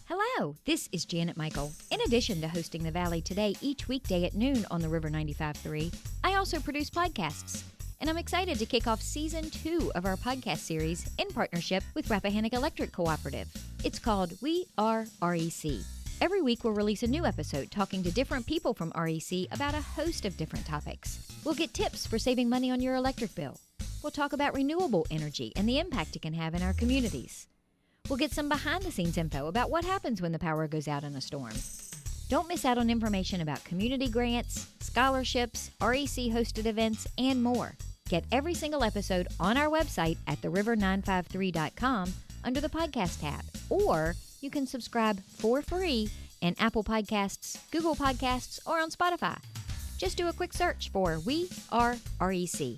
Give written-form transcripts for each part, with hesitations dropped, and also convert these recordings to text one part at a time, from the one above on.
Hello, this is Janet Michael. In addition to hosting The Valley Today each weekday at noon on the River 95.3, I also produce podcasts. And I'm excited to kick off Season 2 of our podcast series in partnership with Rappahannock Electric Cooperative. It's called We Are REC. Every week we'll release a new episode talking to different people from REC about a host of different topics. We'll get tips for saving money on your electric bill. We'll talk about renewable energy and the impact it can have in our communities. We'll get some behind-the-scenes info about what happens when the power goes out in a storm. Don't miss out on information about community grants, scholarships, REC-hosted events, and more. Get every single episode on our website at theriver953.com under the podcast tab, or you can subscribe for free in Apple Podcasts, Google Podcasts, or on Spotify. Just do a quick search for We Are REC.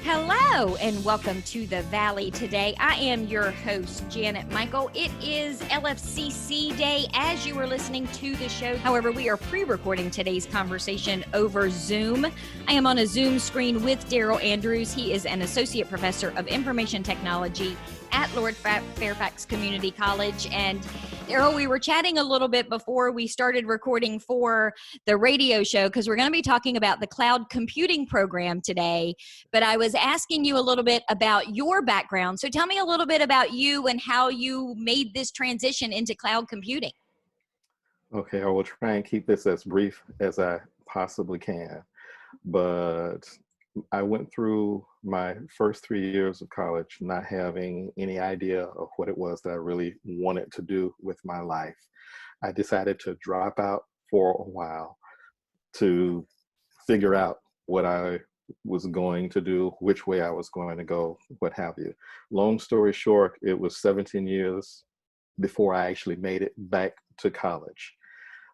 Hello and welcome to The Valley Today. I am your host, Janet Michael. It is LFCC Day as you are listening to the show. However, we are pre-recording today's conversation over Zoom. I am on a Zoom screen with Daryl Andrews. He is an associate professor of information technology at Lord Fairfax Community College. And Daryl, we were chatting a little bit before we started recording for the radio show because we're going to be talking about the cloud computing program today. But I was asking you a little bit about your background. So tell me a little bit about you and how you made this transition into cloud computing. Okay, I will try and keep this as brief as I possibly can. But I went through my first 3 years of college not having any idea of what it was that I really wanted to do with my life. I decided to drop out for a while to figure out what I was going to do, which way I was going to go, what have you. Long story short, it was 17 years before I actually made it back to college.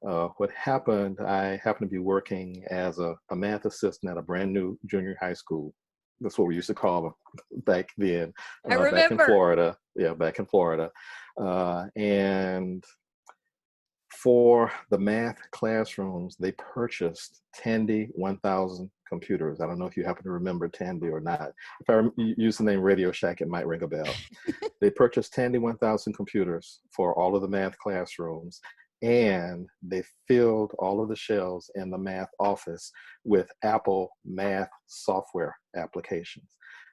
What happened, I happened to be working as a math assistant at a brand new junior high school. That's what we used to call them back then. I remember. Back in Florida. Yeah, back in Florida. And for the math classrooms, they purchased Tandy 1000 computers. I don't know if you happen to remember Tandy or not. If I use the name Radio Shack, it might ring a bell. They purchased Tandy 1000 computers for all of the math classrooms, and they filled all of the shelves in the math office with Apple math software applications.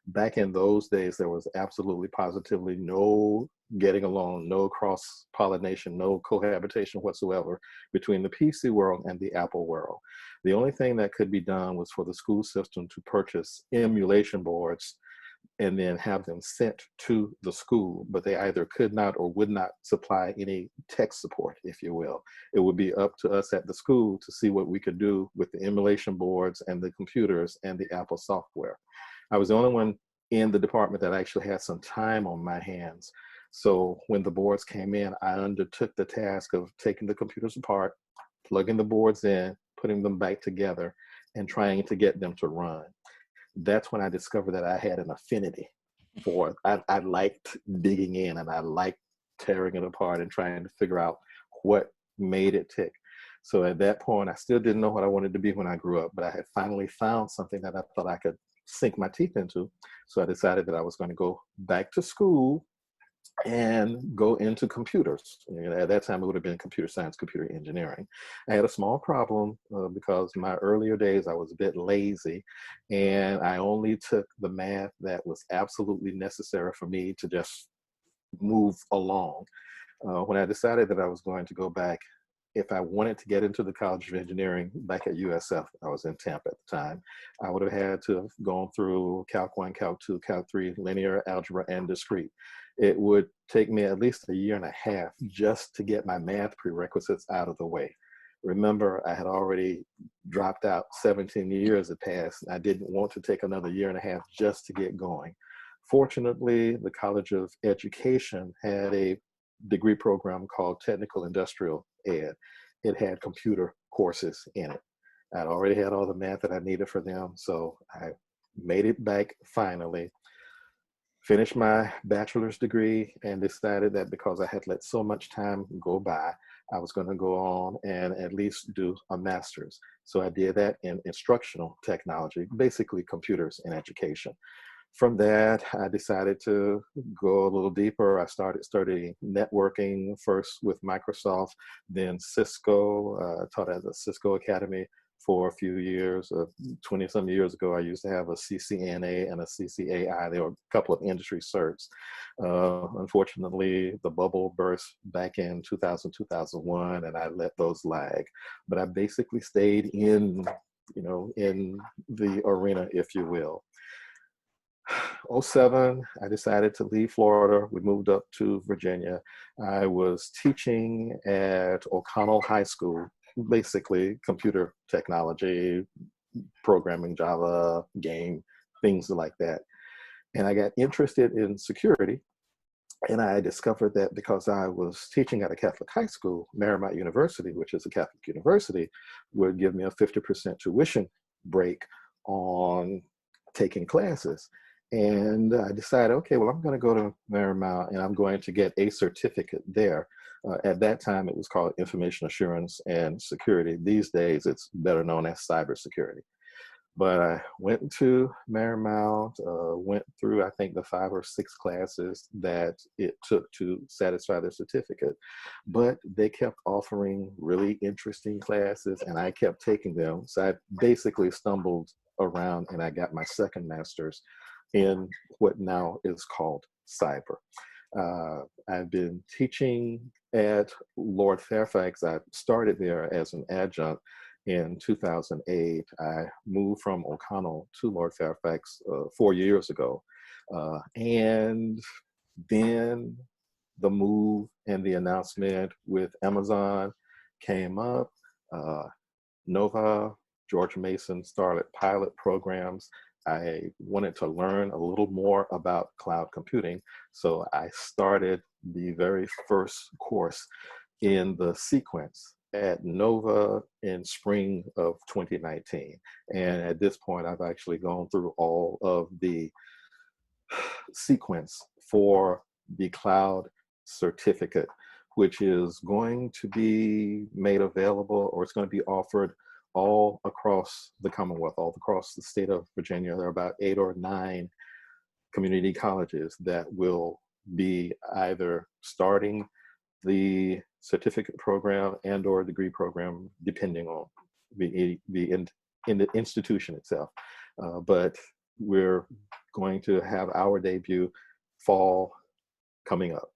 Back in those days, there was absolutely positively no getting along, no cross-pollination, no cohabitation whatsoever between the PC world and the Apple world. The only thing that could be done was for the school system to purchase emulation boards and then have them sent to the school, but they either could not or would not supply any tech support, if you will. It would be up to us at the school to see what we could do with the emulation boards and the computers and the Apple software. I was the only one in the department that actually had some time on my hands. So when the boards came in, I undertook the task of taking the computers apart, plugging the boards in, putting them back together, and trying to get them to run. That's when I discovered that I had an affinity for it. I liked digging in, and I liked tearing it apart and trying to figure out what made it tick. So at that point, I still didn't know what I wanted to be when I grew up, but I had finally found something that I thought I could sink my teeth into. So I decided that I was going to go back to school and go into computers. At that time, it would have been computer science, computer engineering. I had a small problem because in my earlier days, I was a bit lazy, and I only took the math that was absolutely necessary for me to just move along. When I decided that I was going to go back, if I wanted to get into the College of Engineering back at USF, I was in Tampa at the time, I would have had to have gone through Calc 1, Calc 2, Calc 3, linear algebra, and discrete. It would take me at least a year and a half just to get my math prerequisites out of the way. Remember, I had already dropped out, 17 years had passed. I didn't want to take another year and a half just to get going. Fortunately, the College of Education had a degree program called Technical Industrial Ed. It had computer courses in it. I'd already had all the math that I needed for them, so I made it back finally, finished my bachelor's degree, and decided that because I had let so much time go by, I was going to go on and at least do a master's. So I did that in instructional technology, basically computers in education. From that, I decided to go a little deeper. I started studying networking first with Microsoft, then Cisco, taught at the Cisco Academy for a few years. 20 some years ago, I used to have a CCNA and a CCAI. There were a couple of industry certs. Unfortunately, the bubble burst back in 2000, 2001, and I let those lag. But I basically stayed in, in the arena, if you will. '07, I decided to leave Florida. We moved up to Virginia. I was teaching at O'Connell High School, basically computer technology, programming, Java, game, things like that. And I got interested in security. And I discovered that because I was teaching at a Catholic high school, Marymount University, which is a Catholic university, would give me a 50% tuition break on taking classes. And I decided, okay, well, I'm going to go to Marymount and I'm going to get a certificate there. At that time, it was called Information Assurance and Security. These days, it's better known as cybersecurity. But I went to Marymount, went through, I think, the 5 or 6 classes that it took to satisfy the certificate. But they kept offering really interesting classes, and I kept taking them. So I basically stumbled around, and I got my second master's in what now is called cyber. I've been teaching at Lord Fairfax. I started there as an adjunct in 2008. I moved from O'Connell to Lord Fairfax 4 years ago. And then the move and the announcement with Amazon came up. Nova, George Mason started pilot programs. I wanted to learn a little more about cloud computing. So I started the very first course in the sequence at Nova in spring of 2019. And at this point, I've actually gone through all of the sequence for the cloud certificate, which is going to be made available, or it's going to be offered all across the Commonwealth, all across the state of Virginia. There are about 8 or 9 community colleges that will be either starting the certificate program and or degree program, depending on in the institution itself. But we're going to have our debut fall coming up.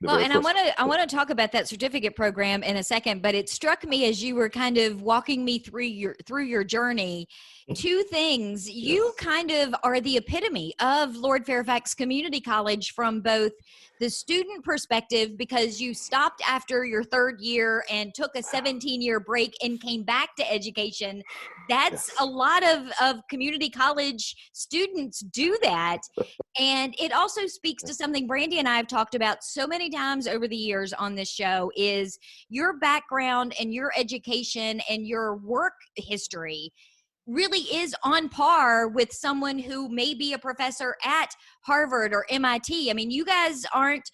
Well, and I want to talk about that certificate program in a second, but it struck me as you were kind of walking me through your journey, 2 things. You kind of are the epitome of Lord Fairfax Community College from both the student perspective, because you stopped after your 3rd year and took a 17-year break and came back to education. That's a lot of community college students do that. And it also speaks to something Brandy and I have talked about so many times over the years on this show, is your background and your education and your work history really is on par with someone who may be a professor at Harvard or MIT. I mean, you guys aren't,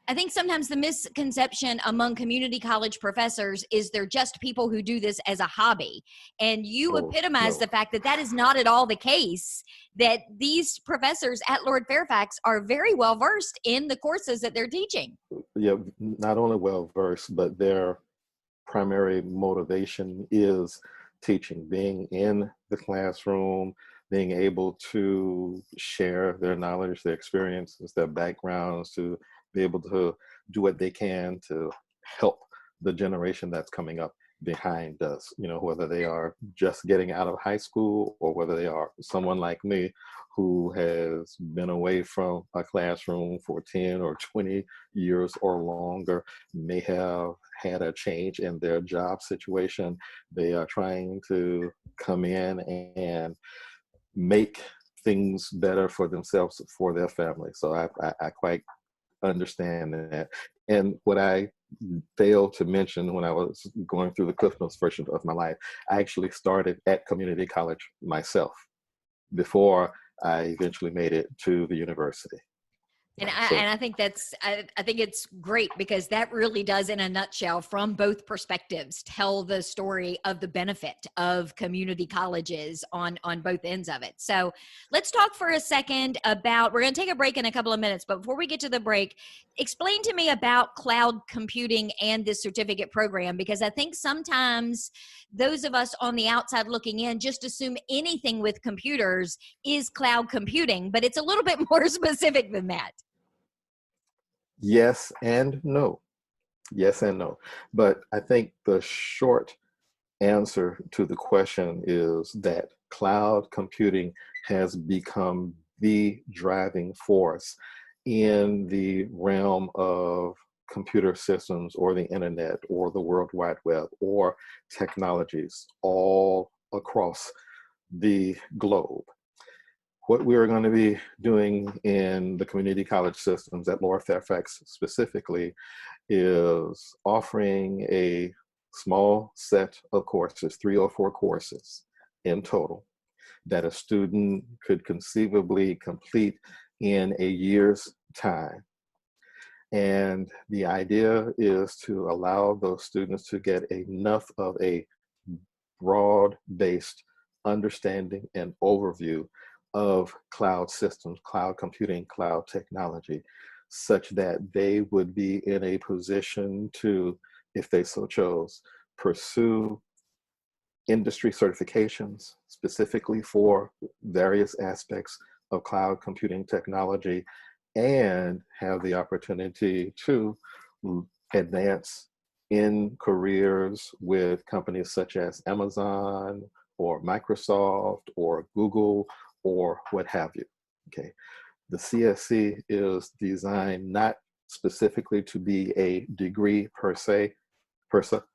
I think sometimes the misconception among community college professors is they're just people who do this as a hobby. And you epitomize the fact that that is not at all the case, that these professors at Lord Fairfax are very well versed in the courses that they're teaching. Yeah, not only well versed, but their primary motivation is teaching, being in the classroom, being able to share their knowledge, their experiences, their backgrounds, to be able to do what they can to help the generation that's coming up behind us, whether they are just getting out of high school or whether they are someone like me who has been away from a classroom for 10 or 20 years or longer, may have had a change in their job situation. They are trying to come in and make things better for themselves, for their family. So I quite understand that. And what I failed to mention when I was going through the Cliff Notes version of my life, I actually started at community college myself before I eventually made it to the university. And So I think I think it's great because that really does, in a nutshell, from both perspectives, tell the story of the benefit of community colleges on both ends of it. So let's talk for a second about, we're going to take a break in a couple of minutes, but before we get to the break, explain to me about cloud computing and this certificate program, because I think sometimes those of us on the outside looking in just assume anything with computers is cloud computing, but it's a little bit more specific than that. yes and no. Yes and no. But I think the short answer to the question is that cloud computing has become the driving force in the realm of computer systems or the internet or the World Wide Web or technologies all across the globe. What we're going to be doing in the community college systems at Lower Fairfax specifically is offering a small set of courses, 3 or 4 courses in total, that a student could conceivably complete in a year's time. And the idea is to allow those students to get enough of a broad-based understanding and overview of cloud systems, cloud computing, cloud technology, such that they would be in a position to, if they so chose, pursue industry certifications specifically for various aspects of cloud computing technology, and have the opportunity to advance in careers with companies such as Amazon or Microsoft or Google or what have you. Okay. The CSC is designed not specifically to be a degree per se,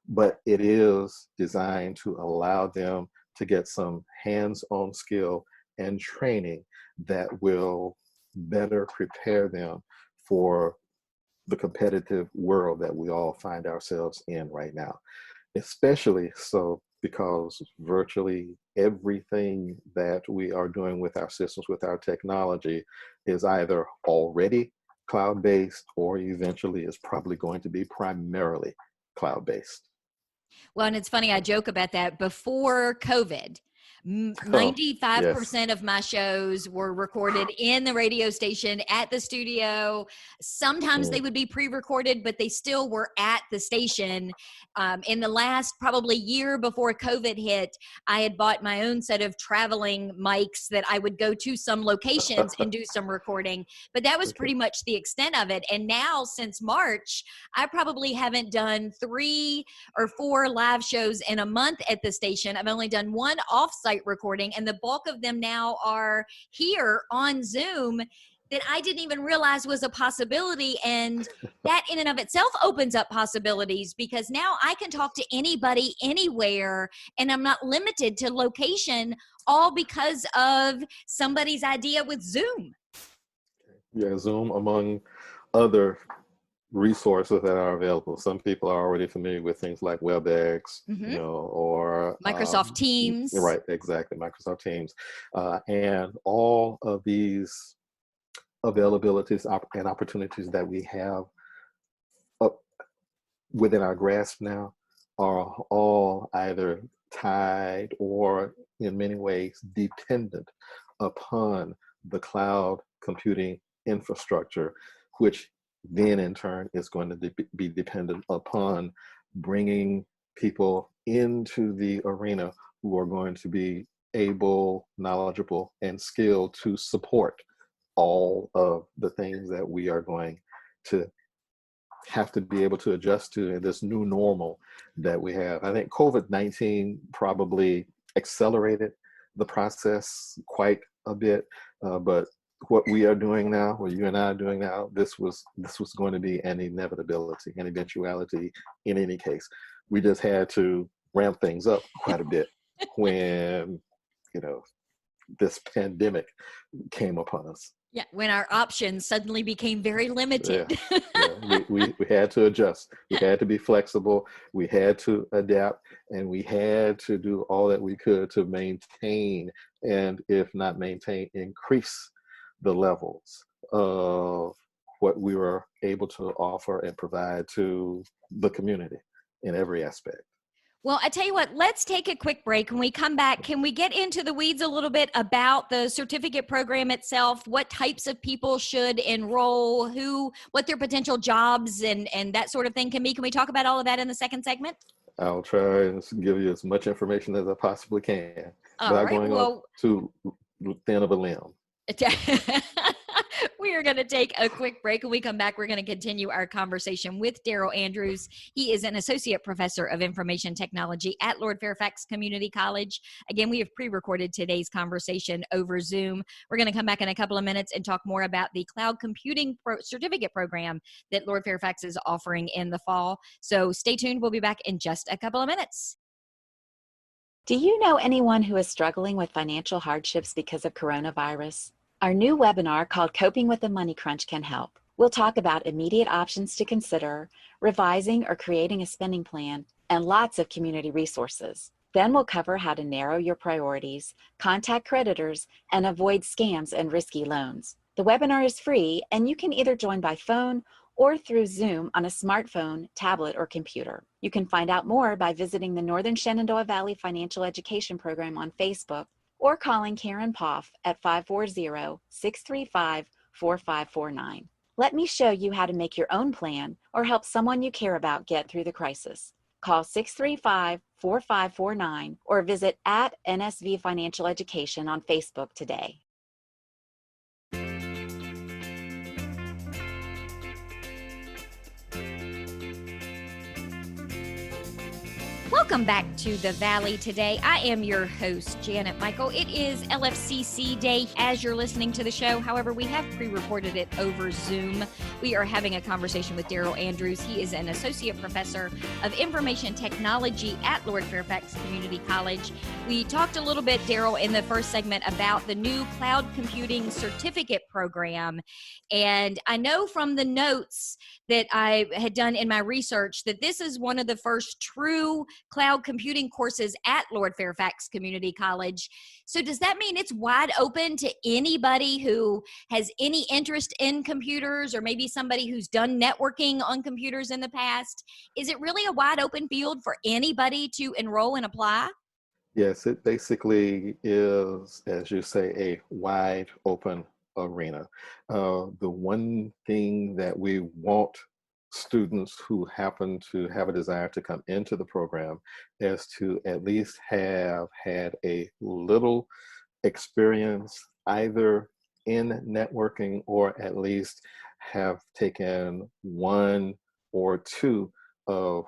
but it is designed to allow them to get some hands-on skill and training that will better prepare them for the competitive world that we all find ourselves in right now. Especially so because virtually everything that we are doing with our systems, with our technology, is either already cloud-based or eventually is probably going to be primarily cloud-based. Well, and it's funny, I joke about that. Before COVID, Oh, yes. 95% of my shows were recorded in the radio station at the studio. Sometimes they Mm. would be pre-recorded, but they still were at the station. In the last probably year before COVID hit, I had bought my own set of traveling mics that I would go to some locations and do some recording, but that was Okay. pretty much the extent of it. And now since March, I probably haven't done 3 or 4 live shows in a month at the station. I've only done one off-site recording, and the bulk of them now are here on Zoom that I didn't even realize was a possibility. And that in and of itself opens up possibilities, because now I can talk to anybody anywhere and I'm not limited to location, all because of somebody's idea with Zoom. Yeah, Zoom among other resources that are available. Some people are already familiar with things like WebEx, Mm-hmm. or Microsoft Teams. right, exactly, Microsoft Teams, and all of these availabilities and opportunities that we have up within our grasp now are all either tied or in many ways dependent upon the cloud computing infrastructure, which then in turn is going to be dependent upon bringing people into the arena who are going to be able, knowledgeable, and skilled to support all of the things that we are going to have to be able to adjust to in this new normal that we have. I think COVID-19 probably accelerated the process quite a bit, but what we are doing now, what you and I are doing now, this was going to be an inevitability, an eventuality in any case. We just had to ramp things up quite a bit when, you know, this pandemic came upon us. Yeah, when our options suddenly became very Yeah, limited. yeah. We had to adjust. We had to be flexible. We had to adapt, and we had to do all that we could to maintain, and if not maintain, increase the levels of what we were able to offer and provide to the community in every aspect. Well, I tell you what, let's take a quick break. When we come back, can we get into the weeds a little bit about the certificate program itself? What types of people should enroll, what their potential jobs and that sort of thing can be? Can we talk about all of that in the second segment? I'll try and give you as much information as I possibly can All without right. going off Well, too thin of a limb. we are going to take a quick break. When we come back, we're going to continue our conversation with Daryl Andrews. He is an associate professor of information technology at Lord Fairfax Community College. Again, we have pre-recorded today's conversation over Zoom. We're going to come back in a couple of minutes and talk more about the cloud computing certificate program that Lord Fairfax is offering in the fall. So stay tuned. We'll be back in just a couple of minutes. Do you know anyone who is struggling with financial hardships because of coronavirus? Our new webinar called Coping with the Money Crunch can help. We'll talk about immediate options to consider, revising or creating a spending plan, and lots of community resources. Then we'll cover how to narrow your priorities, contact creditors, and avoid scams and risky loans. The webinar is free, and you can either join by phone or through Zoom on a smartphone, tablet, or computer. You can find out more by visiting the Northern Shenandoah Valley Financial Education Program on Facebook or calling Karen Poff at 540-635-4549. Let me show you how to make your own plan or help someone you care about get through the crisis. Call 635-4549 or visit at NSV Financial Education on Facebook today. Welcome back to the Valley today. I am your host, Janet Michael. It is LFCC Day as you're listening to the show. However, we have pre-recorded it over Zoom. We are having a conversation with Daryl Andrews. He is an associate professor of information technology at Lord Fairfax Community College. We talked a little bit, Daryl, in the first segment about the new cloud computing certificate program. And I know from the notes that I had done in my research that this is one of the first true cloud computing courses at Lord Fairfax Community College. So does that mean it's wide open to anybody who has any interest in computers, or maybe somebody who's done networking on computers in the past? Is it really a wide open field for anybody to enroll and apply? Yes, it basically is, as you say, a wide open arena. The one thing that we want students who happen to have a desire to come into the program is to at least have had a little experience either in networking, or at least have taken one or two of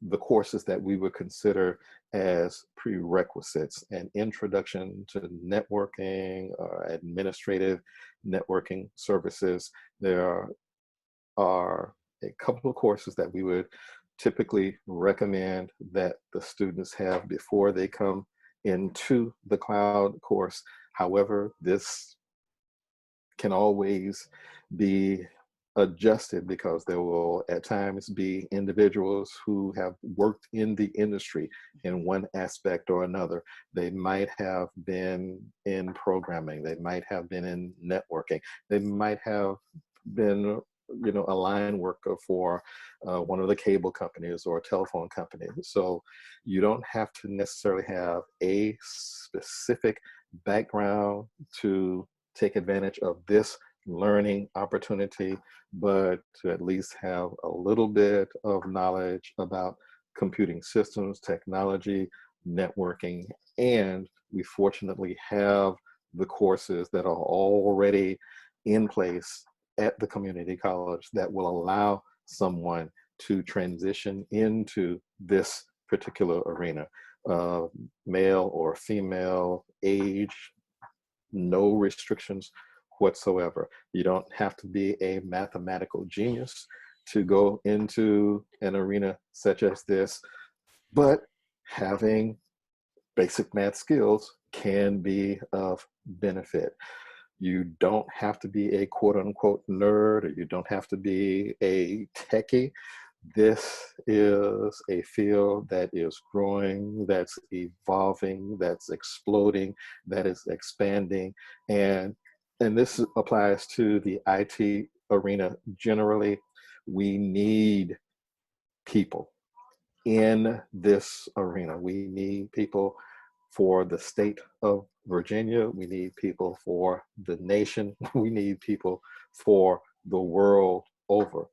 the courses that we would consider as prerequisites: an introduction to networking, administrative networking services. There are a couple of courses that we would typically recommend that the students have before they come into the cloud course. However, this can always be adjusted because there will at times be individuals who have worked in the industry in one aspect or another. They might have been in programming, they might have been in networking, they might have been a line worker for one of the cable companies or a telephone company. So you don't have to necessarily have a specific background to take advantage of this learning opportunity, but to at least have a little bit of knowledge about computing systems, technology, networking, and we fortunately have the courses that are already in place at the community college that will allow someone to transition into this particular arena. Male or female, age, no restrictions whatsoever. You don't have to be a mathematical genius to go into an arena such as this, but having basic math skills can be of benefit. You don't have to be a quote unquote nerd, or you don't have to be a techie. This is a field that is growing, that's evolving, that's exploding, that is expanding. And this applies to the IT arena generally, we need people in this arena. We need people for the state of Virginia. We need people for the nation. We need people for the world over.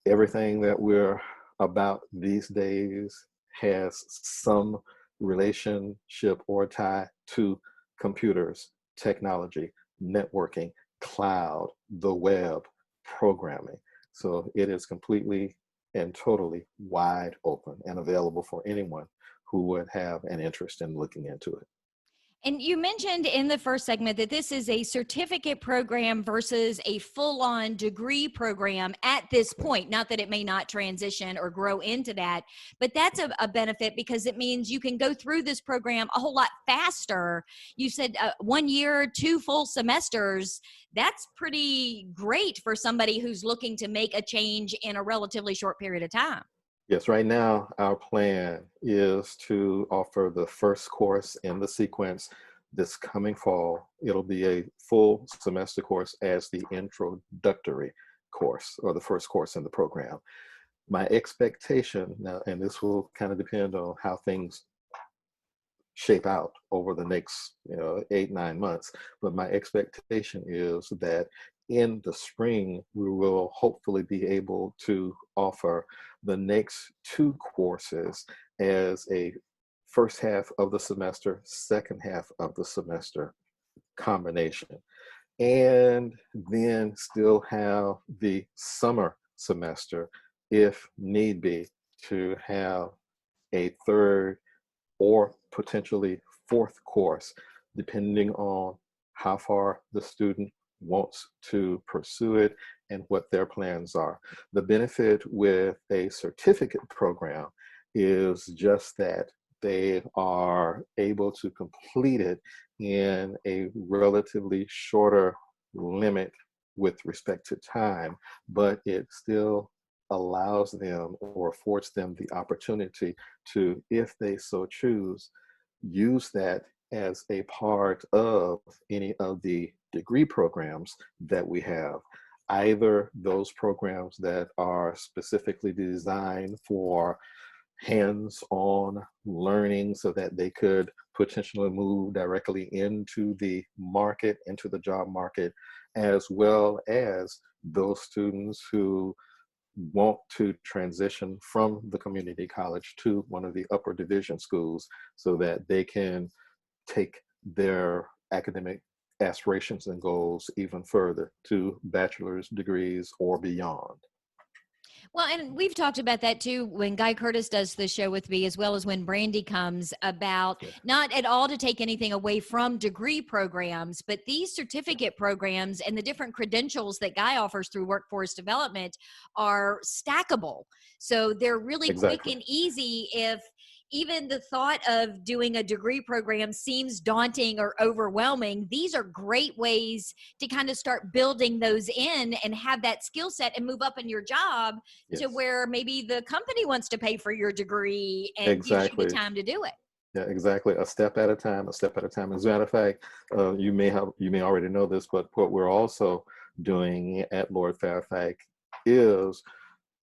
Everything that we're about these days has some relationship or tie to computers, technology, networking, cloud, the web, programming. So it is completely and totally wide open and available for anyone who would have an interest in looking into it. And you mentioned in the first segment that this is a certificate program versus a full-on degree program at this point. Not that it may not transition or grow into that, but that's a benefit because it means you can go through this program a whole lot faster. You said 1 year, 2 full semesters. That's pretty great for somebody who's looking to make a change in a relatively short period of time. Yes, right now our plan is to offer the first course in the sequence this coming fall. It'll be a full semester course as the introductory course or the first course in the program. My expectation now, and this will kind of depend on how things shape out over the next 8-9 months, but my expectation is that in the spring we will hopefully be able to offer the next 2 courses as a first half of the semester, second half of the semester combination, and then still have the summer semester if need be to have a third or potentially 4th course, depending on how far the student wants to pursue it and what their plans are. The benefit with a certificate program is just that they are able to complete it in a relatively shorter limit with respect to time, but it still allows them or affords them the opportunity to, if they so choose, use that as a part of any of the degree programs that we have, either those programs that are specifically designed for hands-on learning so that they could potentially move directly into the market, into the job market, as well as those students who want to transition from the community college to one of the upper division schools so that they can take their academic aspirations and goals even further to bachelor's degrees or beyond. Well, and we've talked about that too when Guy Curtis does the show with me, as well as when Brandy comes, about not at all to take anything away from degree programs, but these certificate programs and the different credentials that Guy offers through workforce development are stackable. So they're really quick and easy if even the thought of doing a degree program seems daunting or overwhelming. These are great ways to kind of start building those in and have that skill set and move up in your job to where maybe the company wants to pay for your degree and gives you the time to do it. Yeah, exactly. A step at a time, a step at a time. As a matter of fact, you may already know this, but what we're also doing at Lord Fairfax is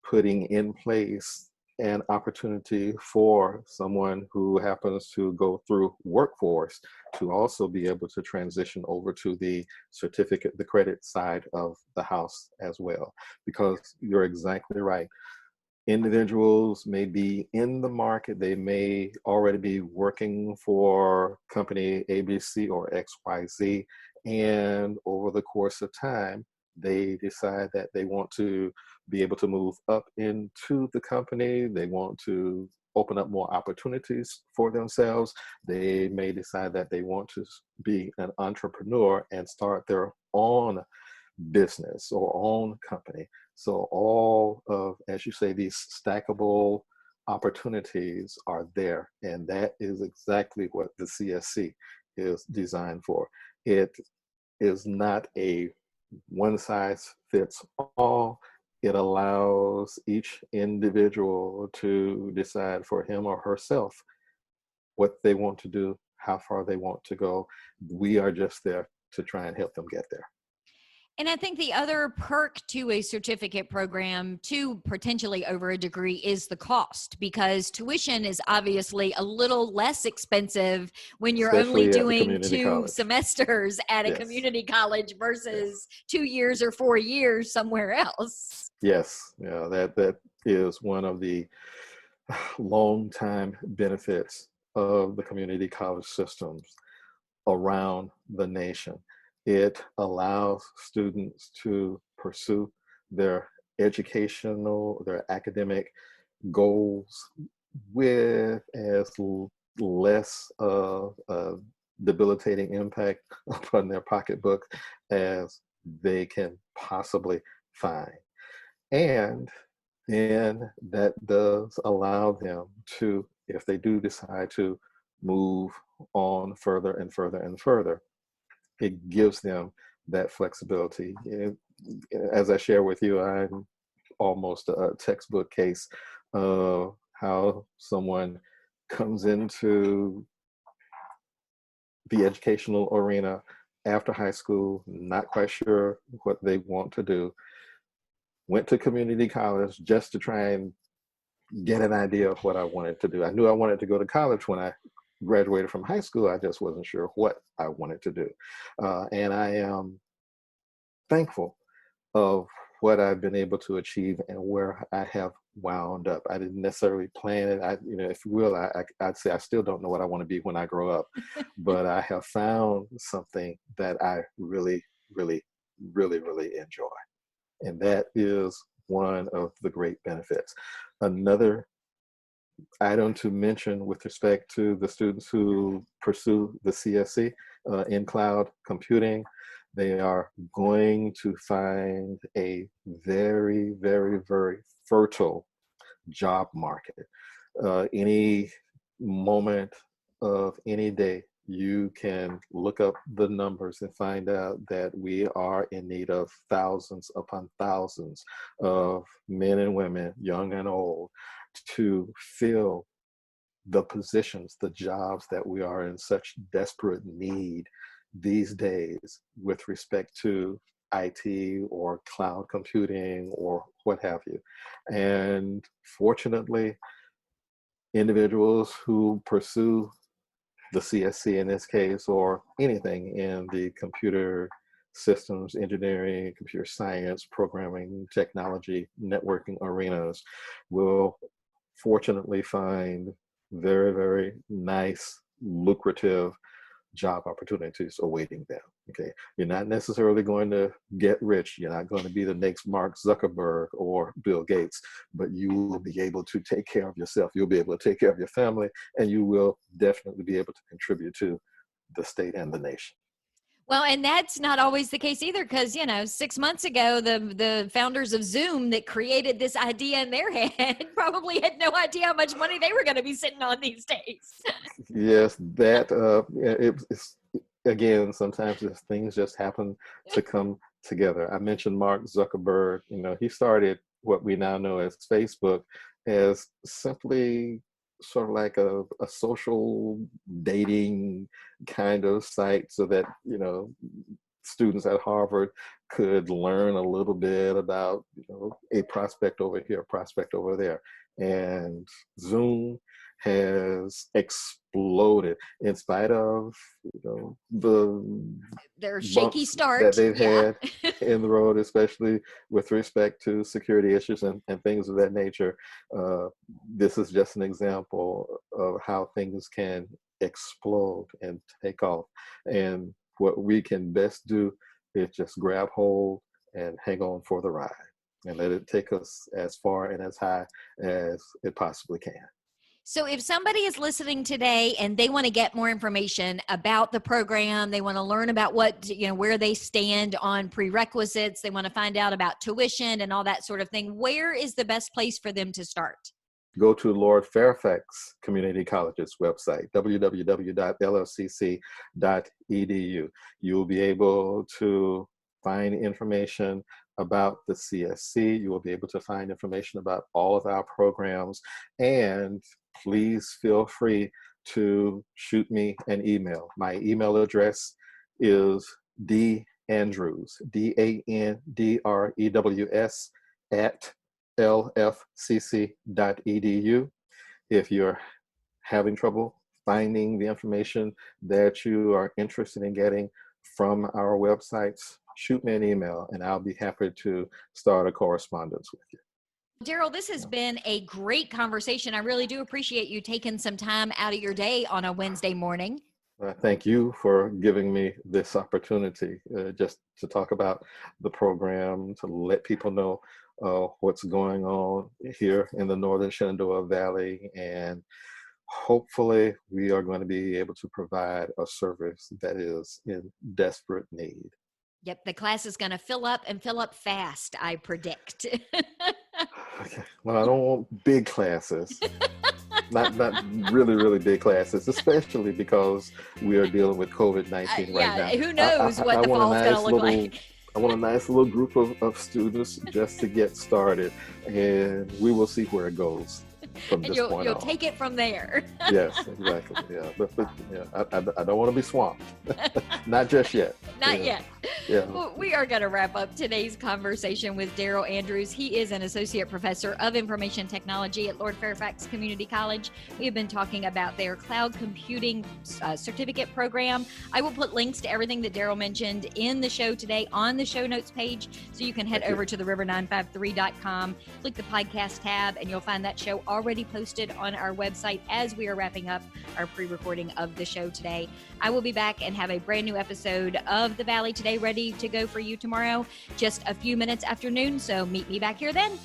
putting in place an opportunity for someone who happens to go through workforce to also be able to transition over to the certificate, the credit side of the house as well. Because you're exactly right. Individuals may be in the market, they may already be working for company ABC or XYZ, and over the course of time, they decide that they want to be able to move up into the company. They want to open up more opportunities for themselves. They may decide that they want to be an entrepreneur and start their own business or own company. So all of, as you say, these stackable opportunities are there. And that is exactly what the CSC is designed for. It is not a one size fits all. It allows each individual to decide for him or herself what they want to do, how far they want to go. We are just there to try and help them get there. And I think the other perk to a certificate program, to potentially over a degree, is the cost, because tuition is obviously a little less expensive when you're only Especially at the doing community 2 college. semesters at a Yes. community college versus Yes. 2 years or 4 years somewhere else. Yes, yeah, that is one of the long time benefits of the community college systems around the nation. It allows students to pursue their educational, their academic goals with as less of a debilitating impact upon their pocketbook as they can possibly find. And then that does allow them to, if they do decide to move on further and further and further, it gives them that flexibility. As I share with you, I'm almost a textbook case of how someone comes into the educational arena after high school, not quite sure what they want to do, went to community college just to try and get an idea of what I wanted to do. I knew I wanted to go to college when I graduated from high school. I just wasn't sure what I wanted to do. And I am thankful of what I've been able to achieve and where I have wound up. I didn't necessarily plan it. If you will, I'd say I still don't know what I want to be when I grow up, but I have found something that I really, really, really, really enjoy. And that is one of the great benefits. Another item to mention with respect to the students who pursue the CSC in cloud computing, they are going to find a very, very, very fertile job market. Any moment of any day, you can look up the numbers and find out that we are in need of thousands upon thousands of men and women, young and old, to fill the positions, the jobs that we are in such desperate need these days with respect to IT or cloud computing or what have you. And fortunately, individuals who pursue the CSC in this case, or anything in the computer systems, engineering, computer science, programming, technology, networking arenas, will fortunately find very, very nice, lucrative job opportunities awaiting them. Okay, you're not necessarily going to get rich. You're not going to be the next Mark Zuckerberg or Bill Gates, but you will be able to take care of yourself. You'll be able to take care of your family, and you will definitely be able to contribute to the state and the nation. Well, and that's not always the case either, because 6 months ago, the founders of Zoom that created this idea in their head probably had no idea how much money they were going to be sitting on these days. Yes, that it's again, sometimes things just happen to come together. I mentioned Mark Zuckerberg. He started what we now know as Facebook as simply sort of like a social dating kind of site so that, students at Harvard could learn a little bit about, a prospect over here, a prospect over there. And Zoom has exploded in spite of their shaky start that they've had in the road, especially with respect to security issues and things of that nature. This is just an example of how things can explode and take off. And what we can best do is just grab hold and hang on for the ride and let it take us as far and as high as it possibly can. So if somebody is listening today and they want to get more information about the program, they want to learn about where they stand on prerequisites, they want to find out about tuition and all that sort of thing, where is the best place for them to start? Go to Lord Fairfax Community College's website, www.lfcc.edu. You'll be able to find information about the CSC. You will be able to find information about all of our programs. And please feel free to shoot me an email. My email address is Andrews, DANDREWS at lfcc.edu. If you're having trouble finding the information that you are interested in getting from our websites, shoot me an email and I'll be happy to start a correspondence with you. Daryl, this has been a great conversation. I really do appreciate you taking some time out of your day on a Wednesday morning. Thank you for giving me this opportunity just to talk about the program, to let people know what's going on here in the Northern Shenandoah Valley. And hopefully we are going to be able to provide a service that is in desperate need. Yep, the class is going to fill up and fill up fast, I predict. Okay. Well, I don't want big classes. not really, really big classes, especially because we are dealing with COVID-19 right now. Who knows what the fall's going to look like. I want a nice little group of students just to get started, and we will see where it goes from this point on. You'll take it from there. Yes, exactly. Yeah, but yeah, I don't want to be swamped. Not just yet. Not yet. Yeah. Well, we are going to wrap up today's conversation with Daryl Andrews. He is an associate professor of information technology at Lord Fairfax Community College. We have been talking about their cloud computing certificate program. I will put links to everything that Daryl mentioned in the show today on the show notes page, so you can head over to theriver953.com, click the podcast tab, and you'll find that show already posted on our website as we are wrapping up our pre-recording of the show today. I will be back and have a brand new episode of The Valley Today ready to go for you tomorrow, just a few minutes after noon, so meet me back here then.